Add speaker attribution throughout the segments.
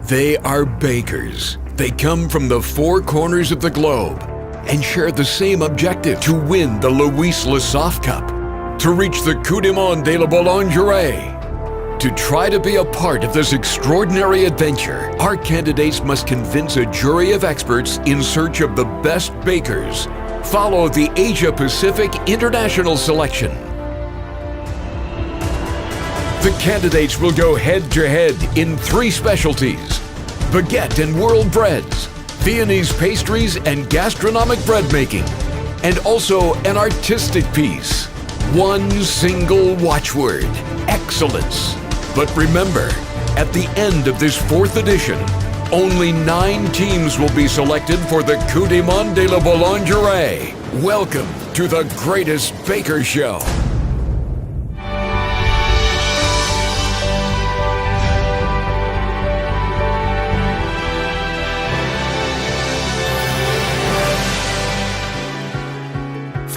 Speaker 1: They are bakers. They come from the four corners of the globe and share the same objective: to win the Louis Lesaffre Cup, to reach the Coup du Monde de la Boulangerie. To try to be a part of this extraordinary adventure, our candidates must convince a jury of experts in search of the best bakers. Follow the Asia-Pacific International Selection. The candidates will go head-to-head in 3 specialties: baguette and world breads, Viennese pastries and gastronomic bread making, and also an artistic piece. One single watchword: excellence. But remember, at the end of this 4th edition, only 9 teams will be selected for the Coup du Monde de la Boulangerie. Welcome to the greatest baker show.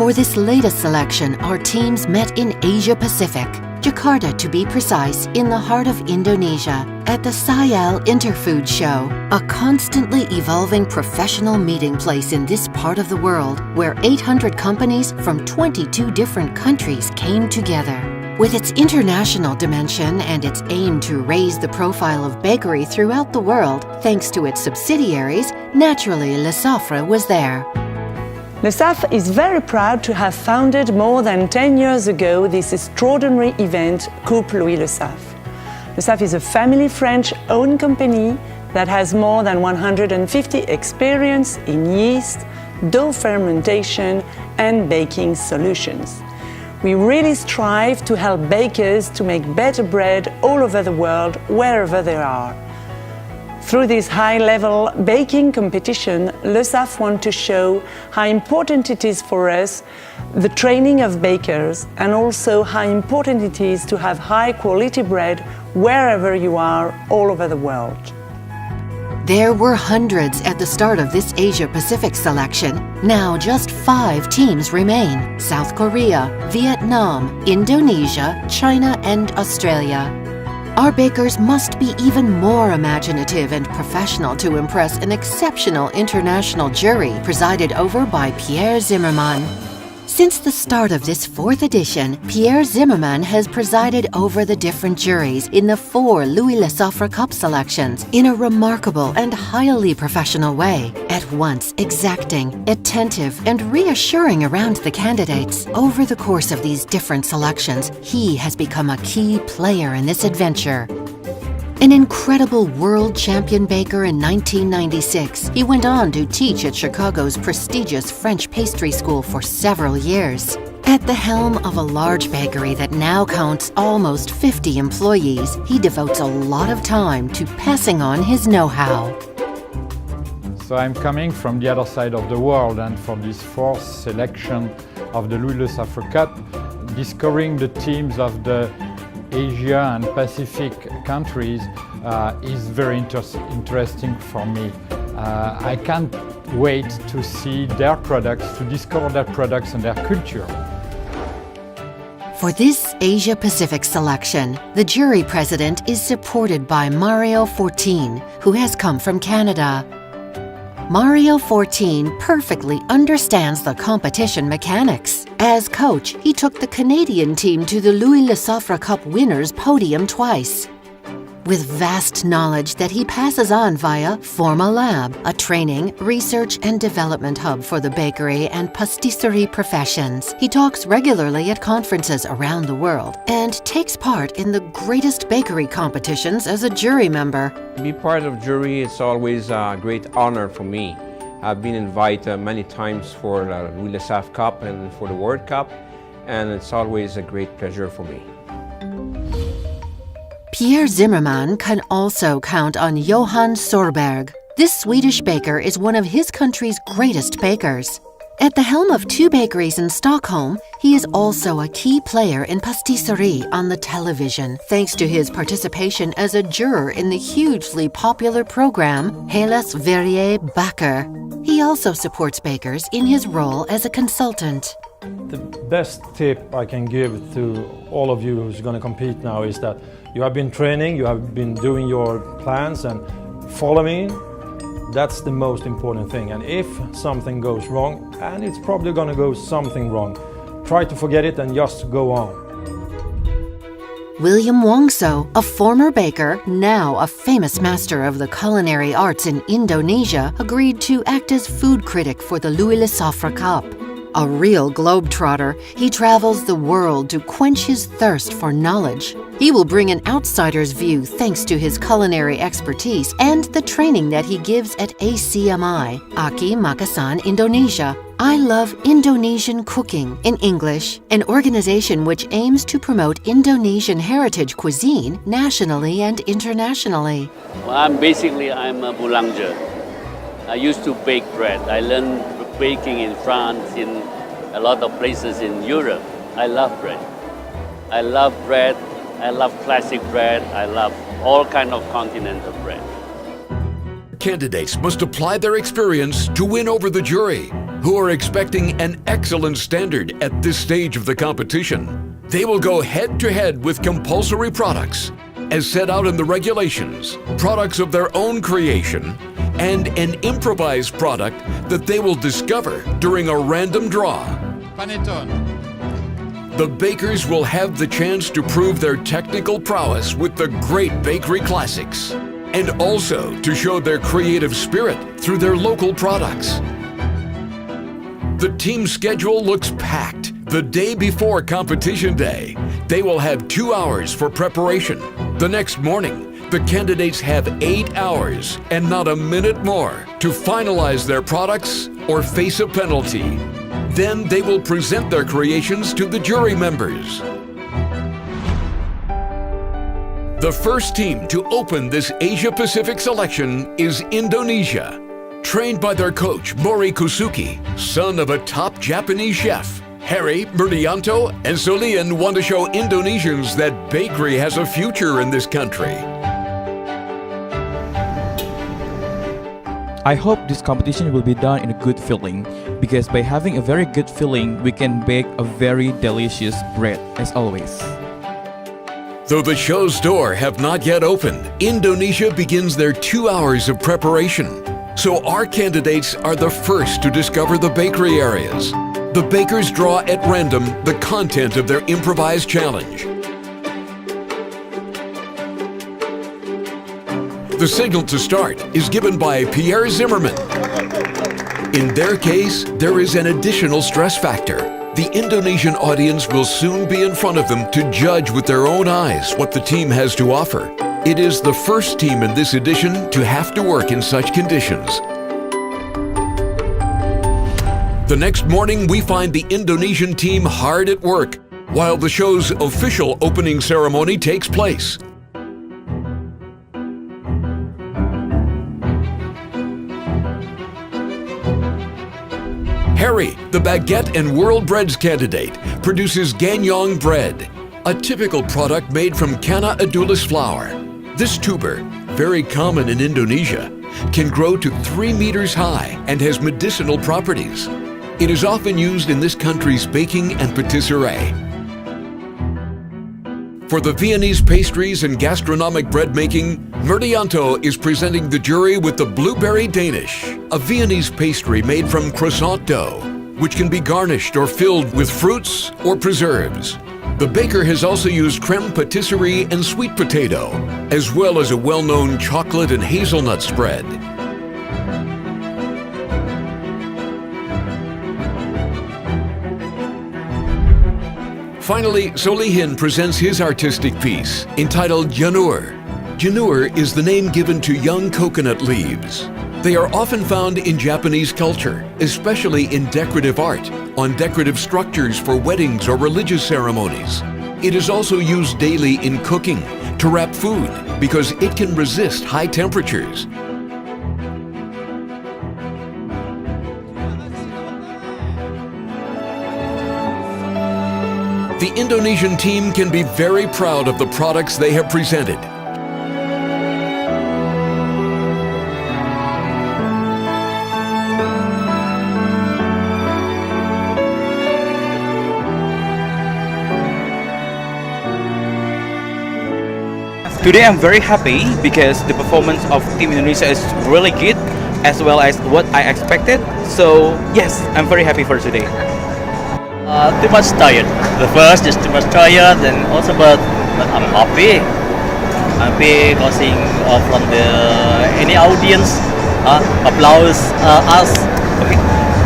Speaker 2: For this latest selection, our teams met in Asia Pacific, Jakarta to be precise, in the heart of Indonesia, at the Sial Interfood Show, a constantly evolving professional meeting place in this part of the world, where 800 companies from 22 different countries came together. With its international dimension and its aim to raise the profile of bakery throughout the world, thanks to its subsidiaries, naturally Lesaffre was there.
Speaker 3: Lesaffre is very proud to have founded more than 10 years ago this extraordinary event, Coupe Louis Lesaffre. Lesaffre is a family French-owned company that has more than 150 experience in yeast, dough fermentation, and baking solutions. We really strive to help bakers to make better bread all over the world, wherever they are. Through this high-level baking competition, Lesaffre wants to show how important it is for us, the training of bakers, and also how important it is to have high-quality bread wherever you are, all over the world.
Speaker 2: There were hundreds at the start of this Asia-Pacific selection. Now just 5 teams remain: South Korea, Vietnam, Indonesia, China, and Australia. Our bakers must be even more imaginative and professional to impress an exceptional international jury presided over by Pierre Zimmermann. Since the start of this 4th edition, Pierre Zimmermann has presided over the different juries in the 4 Louis Lesaffre Cup selections in a remarkable and highly professional way, at once exacting, attentive, and reassuring around the candidates. Over the course of these different selections, he has become a key player in this adventure. An incredible world champion baker in 1996, he went on to teach at Chicago's prestigious French pastry school for several years. At the helm of a large bakery that now counts almost 50 employees, he devotes a lot of time to passing on his know-how.
Speaker 4: So I'm coming from the other side of the world, and for this 4th selection of the Louis Lesaffre Cup, discovering the teams of the Asia and Pacific countries is very interesting for me. I can't wait to see their products, to discover their products and their culture.
Speaker 2: For this Asia-Pacific selection, the jury president is supported by Mario Fortin, who has come from Canada. Mario Fortin perfectly understands the competition mechanics. As coach, he took the Canadian team to the Louis Lesaffre Cup winners' podium twice. With vast knowledge that he passes on via Forma Lab, a training, research and development hub for the bakery and pastisserie professions. He talks regularly at conferences around the world and takes part in the greatest bakery competitions as a jury member.
Speaker 5: To be part of jury, it's always a great honor for me. I've been invited many times for the Louis Lesaffre Cup and for the World Cup, and it's always a great pleasure for me.
Speaker 2: Pierre Zimmermann can also count on Johan Sorberg. This Swedish baker is one of his country's greatest bakers. At the helm of 2 bakeries in Stockholm, he is also a key player in pastisserie on the television, thanks to his participation as a juror in the hugely popular program Helles Verrier Bakker. He also supports bakers in his role as a consultant.
Speaker 6: The best tip I can give to all of you who's going to compete now is that you have been training, you have been doing your plans, and follow me. That's the most important thing. And if something goes wrong, and it's probably gonna go something wrong, try to forget it and just go on.
Speaker 2: William Wongso, a former baker, now a famous master of the culinary arts in Indonesia, agreed to act as food critic for the Louis Lesaffre Cup. A real globetrotter, he travels the world to quench his thirst for knowledge. He will bring an outsider's view thanks to his culinary expertise and the training that he gives at ACMI, Aki Makasan Indonesia. I Love Indonesian Cooking, in English, an organization which aims to promote Indonesian heritage cuisine nationally and internationally.
Speaker 7: Well, I'm a boulanger. I used to bake bread. I learned baking in France, in a lot of places in Europe. I love bread. I love bread. I love classic bread. I love all kind of continental bread.
Speaker 1: Candidates must apply their experience to win over the jury, who are expecting an excellent standard at this stage of the competition. They will go head-to-head with compulsory products, as set out in the regulations, products of their own creation, and an improvised product that they will discover during a random draw.
Speaker 8: Panettone.
Speaker 1: The bakers will have the chance to prove their technical prowess with the great bakery classics, and also to show their creative spirit through their local products. The team schedule looks packed. The day before competition day, they will have 2 hours for preparation. The next morning, the candidates have 8 hours and not a minute more to finalize their products or face a penalty. Then they will present their creations to the jury members. The first team to open this Asia-Pacific selection is Indonesia. Trained by their coach, Mori Kusuki, son of a top Japanese chef, Harry, Murdianto, and Solian want to show Indonesians that bakery has a future in this country.
Speaker 9: I hope this competition will be done in a good feeling, because by having a very good feeling, we can bake a very delicious bread, as always.
Speaker 1: Though the show's door have not yet opened, Indonesia begins their 2 hours of preparation. So our candidates are the first to discover the bakery areas. The bakers draw at random the content of their improvised challenge. The signal to start is given by Pierre Zimmerman. In their case, there is an additional stress factor. The Indonesian audience will soon be in front of them to judge with their own eyes what the team has to offer. It is the first team in this edition to have to work in such conditions. The next morning, we find the Indonesian team hard at work, while the show's official opening ceremony takes place. Harry, the baguette and world breads candidate, produces ganyong bread, a typical product made from canna adulis flour. This tuber, very common in Indonesia, can grow to 3 meters high and has medicinal properties. It is often used in this country's baking and patisserie. For the Viennese pastries and gastronomic bread making, Murdianto is presenting the jury with the Blueberry Danish, a Viennese pastry made from croissant dough, which can be garnished or filled with fruits or preserves. The baker has also used creme patisserie and sweet potato, as well as a well-known chocolate and hazelnut spread. Finally, Solihin presents his artistic piece, entitled Janur. Janur is the name given to young coconut leaves. They are often found in Japanese culture, especially in decorative art, on decorative structures for weddings or religious ceremonies. It is also used daily in cooking, to wrap food, because it can resist high temperatures. The Indonesian team can be very proud of the products they have presented.
Speaker 9: Today I'm very happy because the performance of Team Indonesia is really good as well as what I expected. So yes, I'm very happy for today.
Speaker 8: Too much tired. The first is too much tired, and also but I'm happy. Happy causing from the any audience applause us.
Speaker 9: Okay.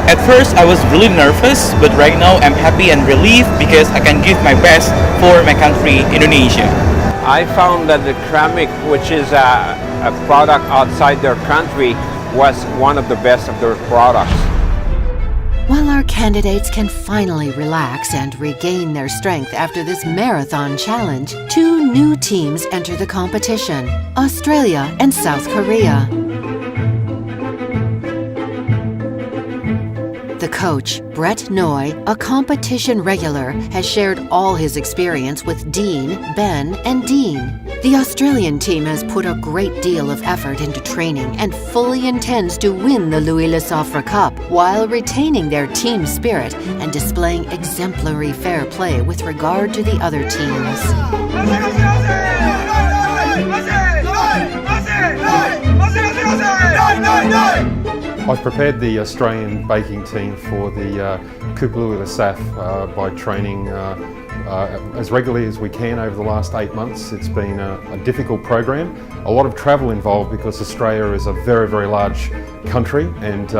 Speaker 9: At first I was really nervous, but right now I'm happy and relieved because I can give my best for my country, Indonesia.
Speaker 5: I found that the ceramic, which is a product outside their country, was one of the best of their products.
Speaker 2: While our candidates can finally relax and regain their strength after this marathon challenge, two new teams enter the competition: Australia and South Korea. The coach, Brett Noy, a competition regular, has shared all his experience with Dean, Ben, and Dean. The Australian team has put a great deal of effort into training and fully intends to win the Louis Lesaffre Cup while retaining their team spirit and displaying exemplary fair play with regard to the other teams.
Speaker 10: I've prepared the Australian baking team for the Coupe Louis Lesaffre by training as regularly as we can over the last 8 months. It's been a difficult program, a lot of travel involved because Australia is a very, very large country, and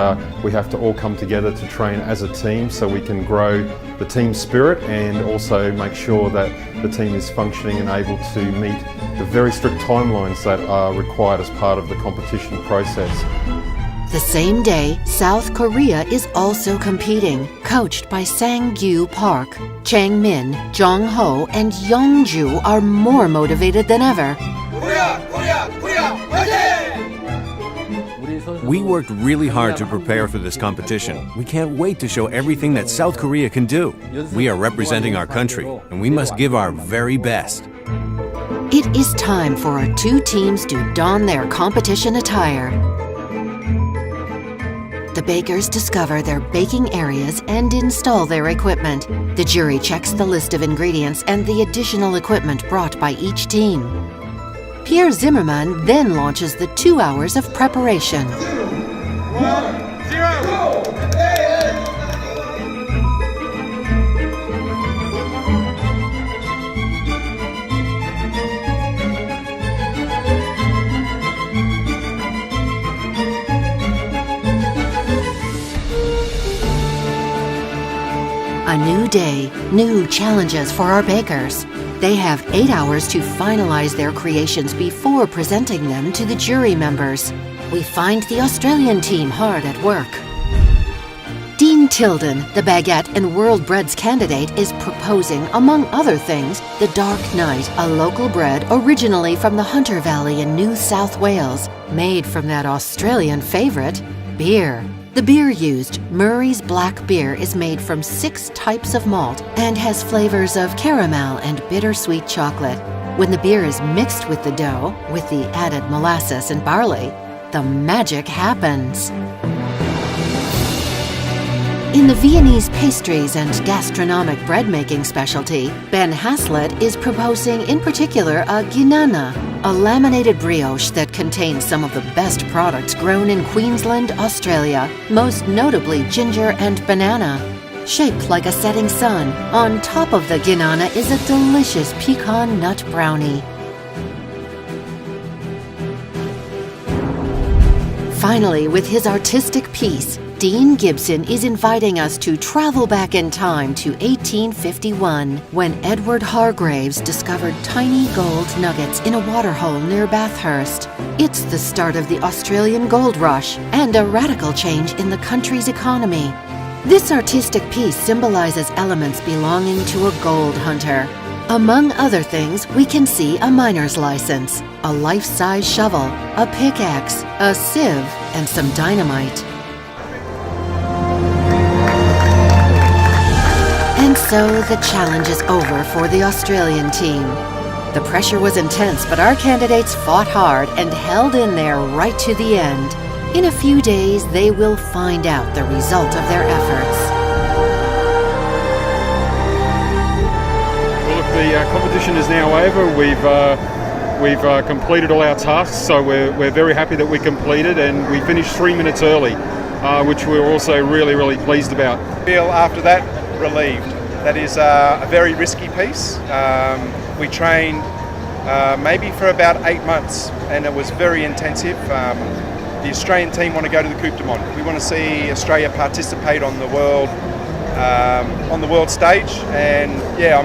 Speaker 10: we have to all come together to train as a team so we can grow the team spirit and also make sure that the team is functioning and able to meet the very strict timelines that are required as part of the competition process.
Speaker 2: The same day, South Korea is also competing, coached by Sang-gyu Park. Chang Min, Jong Ho, and Youngju are more motivated than ever.
Speaker 11: We worked really hard to prepare for this competition. We can't wait to show everything that South Korea can do. We are representing our country, and we must give our very best.
Speaker 2: It is time for our two teams to don their competition attire. The bakers discover their baking areas and install their equipment. The jury checks the list of ingredients and the additional equipment brought by each team. Pierre Zimmermann then launches the 2 hours of preparation. A new day, new challenges for our bakers. They have 8 hours to finalize their creations before presenting them to the jury members. We find the Australian team hard at work. Dean Tilden, the baguette and world breads candidate, is proposing, among other things, the Dark Knight, a local bread originally from the Hunter Valley in New South Wales, made from that Australian favorite, beer. The beer used, Murray's Black Beer, is made from 6 types of malt and has flavors of caramel and bittersweet chocolate. When the beer is mixed with the dough, with the added molasses and barley, the magic happens. In the Viennese pastries and gastronomic bread-making specialty, Ben Haslett is proposing in particular a ginana, a laminated brioche that contains some of the best products grown in Queensland, Australia, most notably ginger and banana. Shaped like a setting sun, on top of the ginana is a delicious pecan nut brownie. Finally, with his artistic piece, Dean Gibson is inviting us to travel back in time to 1851, when Edward Hargraves discovered tiny gold nuggets in a waterhole near Bathurst. It's the start of the Australian gold rush and a radical change in the country's economy. This artistic piece symbolizes elements belonging to a gold hunter. Among other things, we can see a miner's license, a life-size shovel, a pickaxe, a sieve, and some dynamite. And so the challenge is over for the Australian team. The pressure was intense, but our candidates fought hard and held in there right to the end. In a few days, they will find out the result of their efforts.
Speaker 12: Well, look, the competition is now over. We've completed all our tasks, so we're very happy that we completed, and we finished 3 minutes early, which we're also really pleased about.
Speaker 13: Feel after that relieved. That is a very risky piece. We trained maybe for about 8 months, and it was very intensive. The Australian team want to go to the Coupe du Monde. We want to see Australia participate on the world stage, and yeah,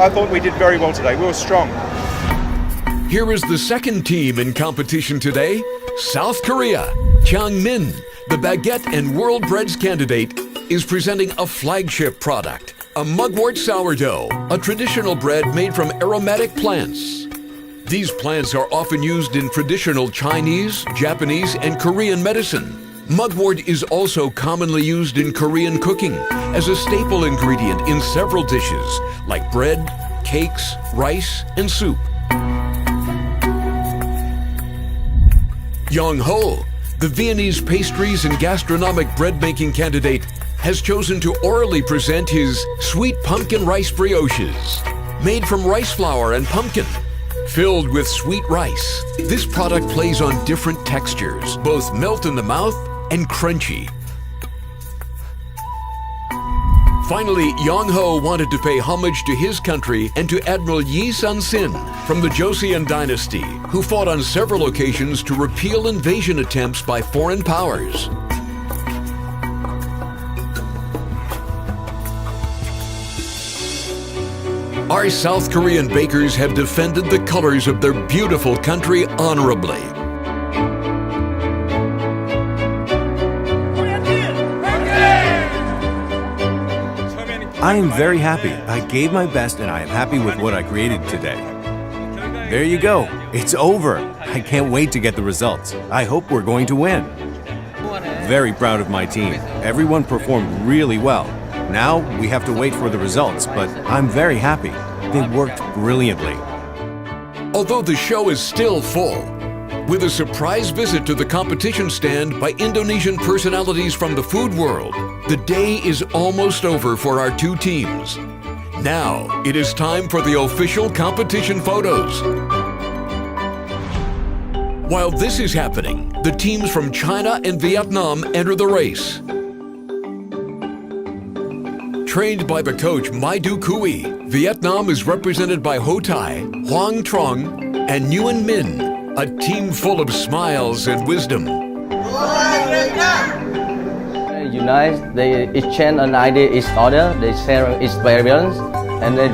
Speaker 13: I thought we did very well today. We were strong.
Speaker 1: Here is the second team in competition today, South Korea. Chang Min, the baguette and world breads candidate, is presenting a flagship product, a mugwort sourdough, a traditional bread made from aromatic plants. These plants are often used in traditional Chinese, Japanese, and Korean medicine. Mugwort is also commonly used in Korean cooking as a staple ingredient in several dishes like bread, cakes, rice, and soup. Yong Ho, the Viennese pastries and gastronomic bread-making candidate, has chosen to orally present his sweet pumpkin rice brioches. Made from rice flour and pumpkin, filled with sweet rice, this product plays on different textures, both melt in the mouth and crunchy. Finally, Yong Ho wanted to pay homage to his country and to Admiral Yi Sun-sin from the Joseon dynasty, who fought on several occasions to repeal invasion attempts by foreign powers. Our South Korean bakers have defended the colors of their beautiful country honorably.
Speaker 11: I am very happy. I gave my best and I am happy with what I created today. There you go. It's over. I can't wait to get the results. I hope we're going to win. Very proud of my team. Everyone performed really well. Now we have to wait for the results, but I'm very happy. They worked brilliantly.
Speaker 1: Although the show is still full, with a surprise visit to the competition stand by Indonesian personalities from the food world, the day is almost over for our two teams. Now, it is time for the official competition photos. While this is happening, the teams from China and Vietnam enter the race. Trained by the coach Mai Du Kui, Vietnam is represented by Ho Tai, Hoang Trong, and Nguyen Min, a team full of smiles and wisdom.
Speaker 8: Unite, they exchange an idea each other, they share experience, and they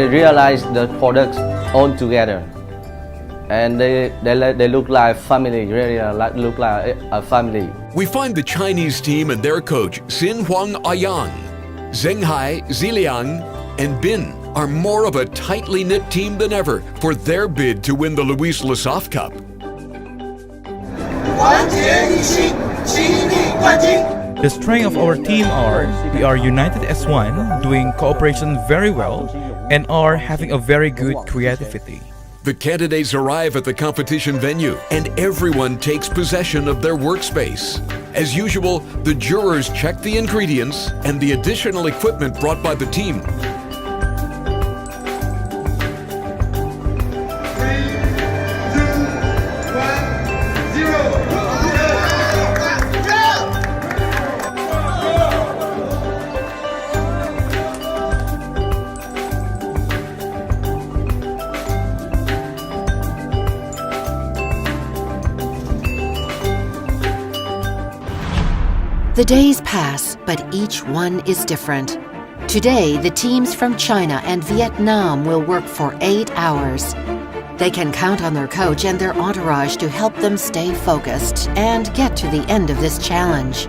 Speaker 8: realize the products all together. And they look like family, really look like a family.
Speaker 1: We find the Chinese team and their coach Xin Huang Ayang, Zhenghai Ziliang, and Bin are more of a tightly knit team than ever for their bid to win the Louis Lesaffre Cup.
Speaker 14: The strength of our team we are united as one, doing cooperation very well, and are having a very good creativity.
Speaker 1: The candidates arrive at the competition venue and everyone takes possession of their workspace. As usual, the jurors check the ingredients and the additional equipment brought by the team.
Speaker 2: The days pass, but each one is different. Today, the teams from China and Vietnam will work for 8 hours. They can count on their coach and their entourage to help them stay focused and get to the end of this challenge.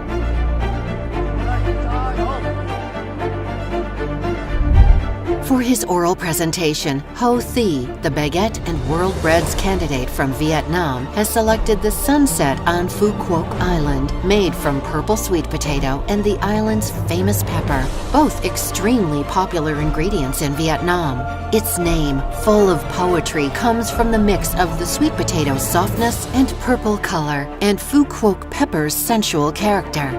Speaker 2: For his oral presentation, Ho Thi, the baguette and world breads candidate from Vietnam, has selected the sunset on Phu Quoc Island, made from purple sweet potato and the island's famous pepper, both extremely popular ingredients in Vietnam. Its name, full of poetry, comes from the mix of the sweet potato's softness and purple color and Phu Quoc pepper's sensual character.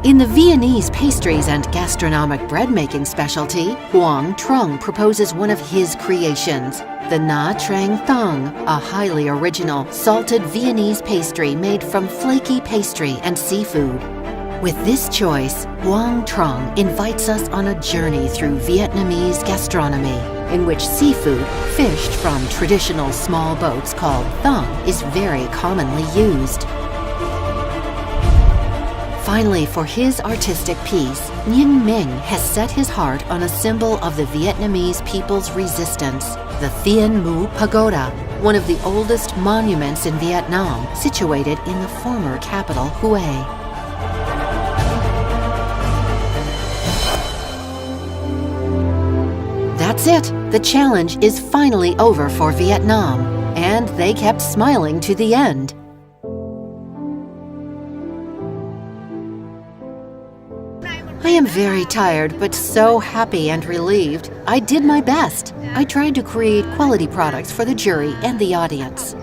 Speaker 2: In the Viennese pastries and gastronomic bread-making specialty, Huang Trung proposes one of his creations, the Na Trang Thang, a highly original, salted Viennese pastry made from flaky pastry and seafood. With this choice, Huang Trung invites us on a journey through Vietnamese gastronomy, in which seafood, fished from traditional small boats called thang, is very commonly used. Finally, for his artistic piece, Nguyen Minh has set his heart on a symbol of the Vietnamese people's resistance, the Thien Mu Pagoda, one of the oldest monuments in Vietnam, situated in the former capital Hue. That's it! The challenge is finally over for Vietnam, and they kept smiling to the end. I am very tired, but so happy and relieved. I did my best. I tried to create quality products for the jury and the audience.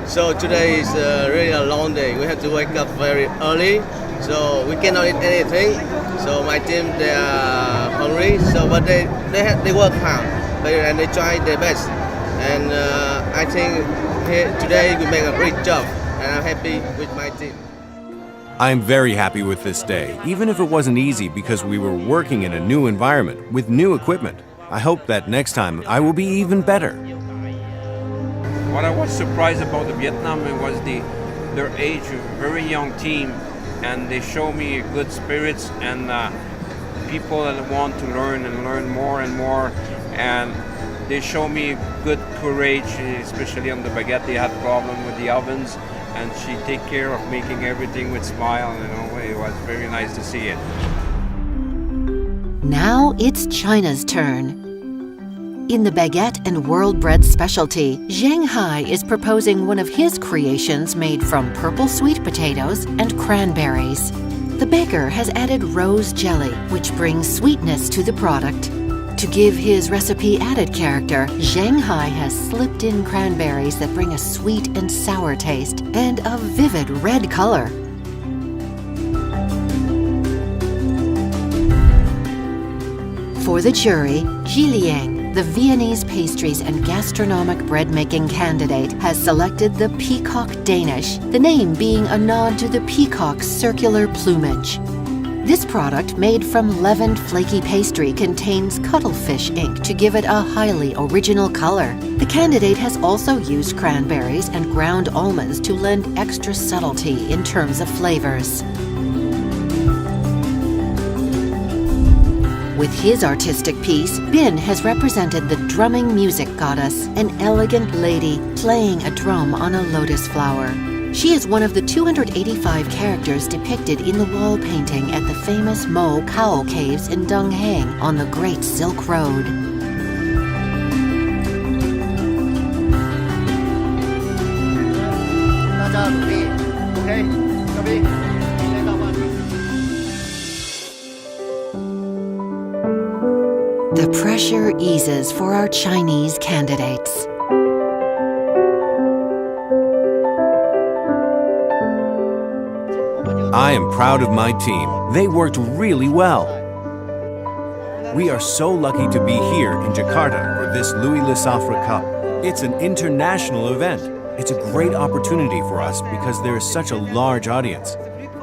Speaker 15: So today is really a long day. We have to wake up very early, so we cannot eat anything. So my team, they are hungry, so but they work hard, and they try their best. And I think today we make a great job, and I'm happy with my team.
Speaker 11: I'm very happy with this day, even if it wasn't easy because we were working in a new environment with new equipment. I hope that next time I will be even better.
Speaker 5: What I was surprised about the Vietnam was their age, a very young team, and they show me good spirits and people that want to learn and learn more and more, and they show me good courage, especially on the baguette. They had problem with the ovens, and she take care of making everything with smile, it was very nice to see it.
Speaker 2: Now it's China's turn. In the baguette and world bread specialty, Zhang Hai is proposing one of his creations made from purple sweet potatoes and cranberries. The baker has added rose jelly, which brings sweetness to the product. To give his recipe added character, Zhang Hai has slipped in cranberries that bring a sweet and sour taste and a vivid red color. For the jury, Ji Liang, the Viennese pastries and gastronomic bread-making candidate, has selected the Peacock Danish, the name being a nod to the peacock's circular plumage. This product, made from leavened flaky pastry, contains cuttlefish ink to give it a highly original color. The candidate has also used cranberries and ground almonds to lend extra subtlety in terms of flavors. With his artistic piece, Bin has represented the drumming music goddess, an elegant lady playing a drum on a lotus flower. She is one of the 285 characters depicted in the wall painting at the famous Mo Cowl Caves in Dung Hang on the Great Silk Road. The pressure eases for our Chinese candidates.
Speaker 11: I am proud of my team. They worked really well. We are so lucky to be here in Jakarta for this Louis Lesaffre Cup. It's an international event. It's a great opportunity for us because there is such a large audience.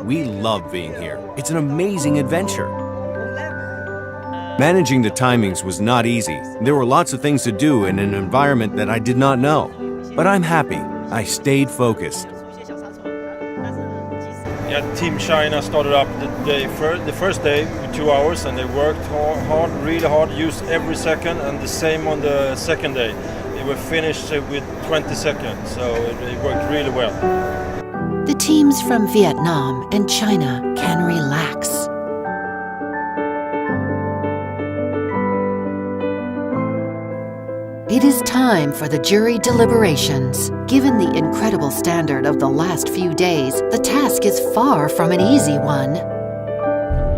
Speaker 11: We love being here. It's an amazing adventure. Managing the timings was not easy. There were lots of things to do in an environment that I did not know. But I'm happy. I stayed focused.
Speaker 6: Yeah, Team China started up the first day with 2 hours, and they worked hard, really hard, used every second, and the same on the second day. They were finished with 20 seconds, so it worked really well.
Speaker 2: The teams from Vietnam and China can relax. It is time for the jury deliberations. Given the incredible standard of the last few days, the task is far from an easy one.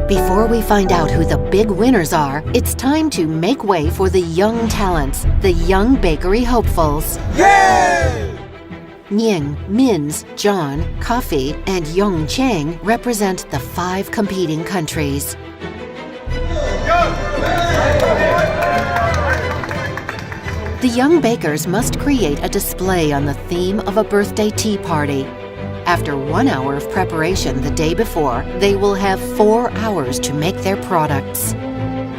Speaker 2: Before we find out who the big winners are, it's time to make way for the young talents, the young bakery hopefuls.
Speaker 16: Yay!
Speaker 2: Ning, Mins, John, Coffee, and Yong Cheng represent the 5 competing countries. The young bakers must create a display on the theme of a birthday tea party. After 1 hour of preparation the day before, they will have 4 hours to make their products.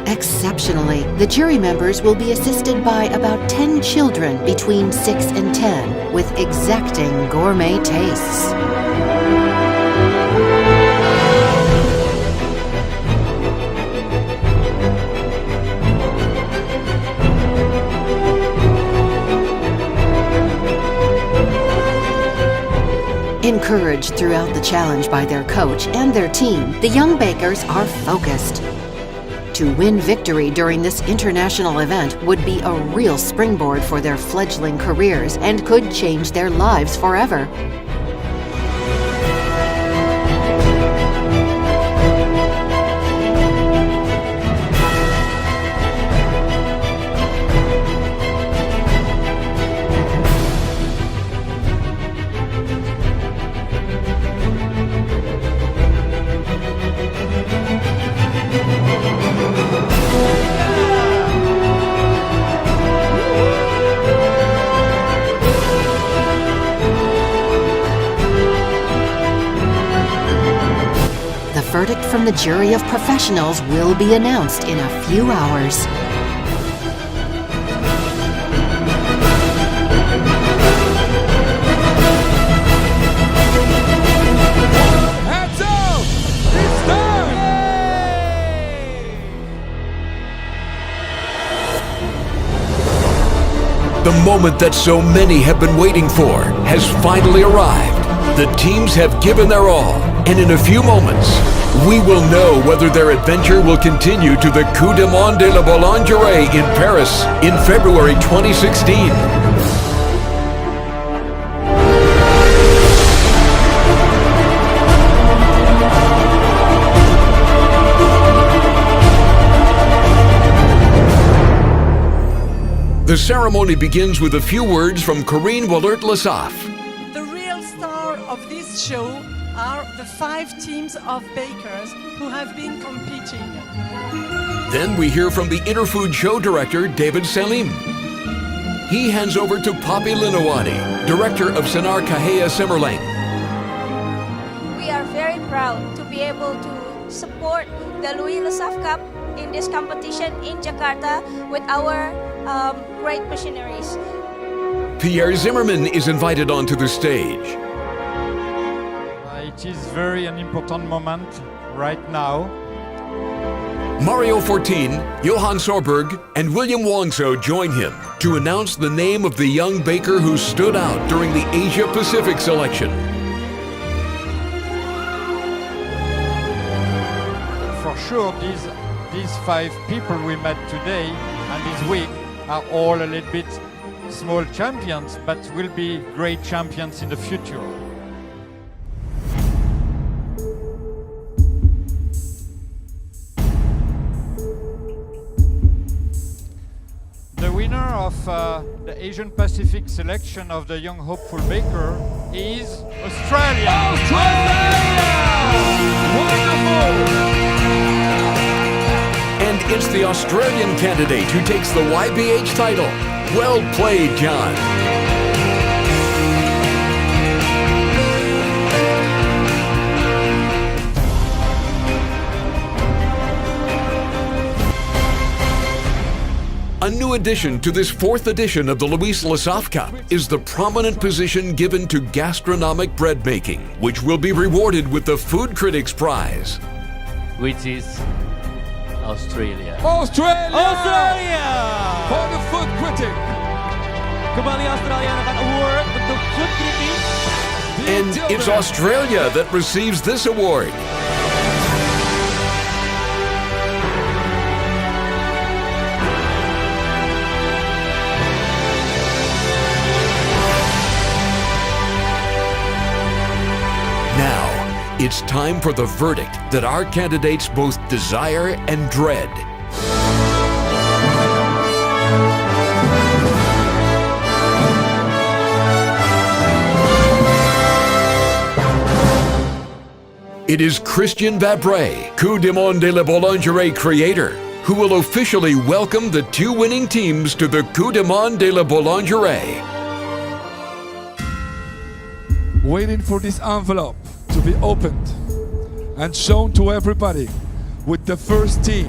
Speaker 2: Exceptionally, the jury members will be assisted by about 10 children between 6 and 10 with exacting gourmet tastes. Encouraged throughout the challenge by their coach and their team, the young bakers are focused. To win victory during this international event would be a real springboard for their fledgling careers and could change their lives forever. The verdict from the jury of professionals will be announced in a few hours.
Speaker 16: Hands up! It's done!
Speaker 1: The moment that so many have been waiting for has finally arrived. The teams have given their all, and in a few moments, we will know whether their adventure will continue to the Coup du Monde de la Boulangerie in Paris in February 2016. The ceremony begins with a few words from Corinne Louis
Speaker 17: Of this show are the 5 teams of bakers who have been competing.
Speaker 1: Then we hear from the Interfood show director, David Salim. He hands over to Poppy Linawadi, director of Senar Kahea Simmerlang.
Speaker 18: We are very proud to be able to support the Louis Lesaffre Cup in this competition in Jakarta with our great missionaries.
Speaker 1: Pierre Zimmerman is invited onto the stage.
Speaker 4: It is very an important moment right now.
Speaker 1: Mario Fortin, Johan Sorberg, and William Wongso join him to announce the name of the young baker who stood out during the Asia-Pacific selection.
Speaker 4: For sure, these 5 people we met today and this week are all a little bit small champions, but will be great champions in the future. The winner of the Asian Pacific selection of the Young Hopeful Baker is Australia!
Speaker 1: And it's the Australian candidate who takes the YBH title. Well played, John. A new addition to this 4th edition of the Louis Lesaffre Cup is the prominent position given to gastronomic bread making, which will be rewarded with the Food Critics Prize.
Speaker 7: Which is Australia.
Speaker 16: Australia! For the food critic.
Speaker 8: Kembali Australia akan award untuk food critic.
Speaker 1: And it's Australia that receives this award. Now, it's time for the verdict that our candidates both desire and dread. It is Christian Vabre, Coupe du Monde de la Boulangerie creator, who will officially welcome the two winning teams to the Coupe du Monde de la Boulangerie.
Speaker 16: Waiting for this envelope to be opened and shown to everybody with the first team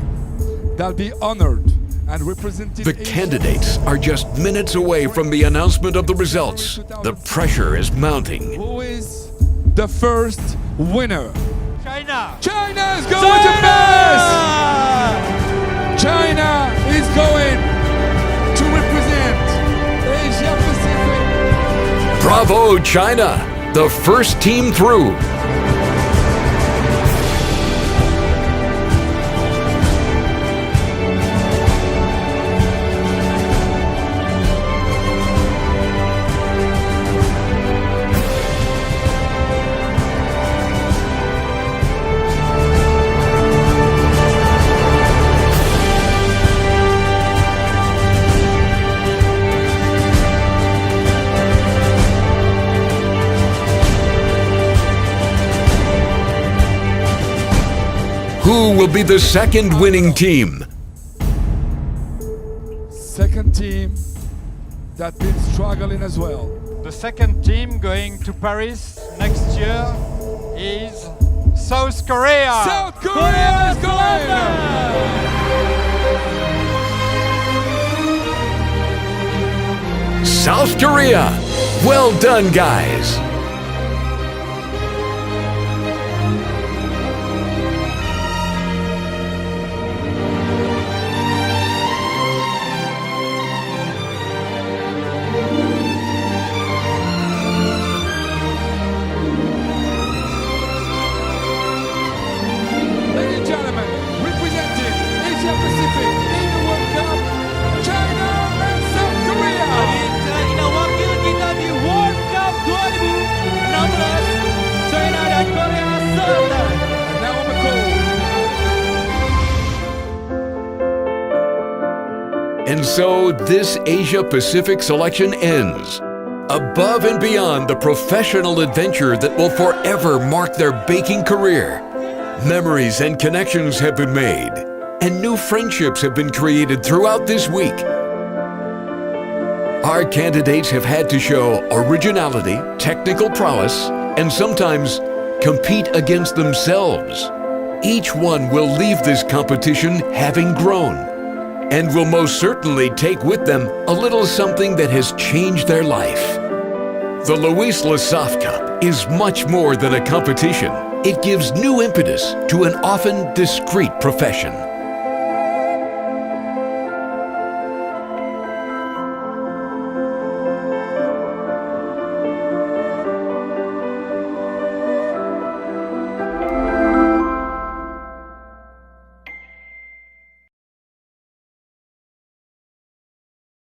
Speaker 16: that'll be honored and represented.
Speaker 1: The candidates are just minutes away from the announcement of the results. The pressure is mounting.
Speaker 16: Who is the first winner?
Speaker 8: China!
Speaker 16: China is going to Paris! China is going to represent Asia Pacific.
Speaker 1: Bravo, China! The first team through. Who will be the second winning team?
Speaker 16: Second team that's been struggling as well.
Speaker 4: The second team going to Paris next year is South Korea.
Speaker 16: South Korea is going!
Speaker 1: South Korea! Well done, guys!
Speaker 16: Ladies and gentlemen, representing Asia Pacific in the World Cup, China and South Korea.
Speaker 8: Wakil kita di World Cup 2016, China dan Korea Selatan.
Speaker 16: Now on the call.
Speaker 1: And so this Asia Pacific selection ends. Above and beyond the professional adventure that will forever mark their baking career, memories and connections have been made, and new friendships have been created throughout this week. Our candidates have had to show originality, technical prowess, and sometimes compete against themselves. Each one will leave this competition having grown, and will most certainly take with them a little something that has changed their life. The Louis Lesaffre Cup is much more than a competition. It gives new impetus to an often discreet profession.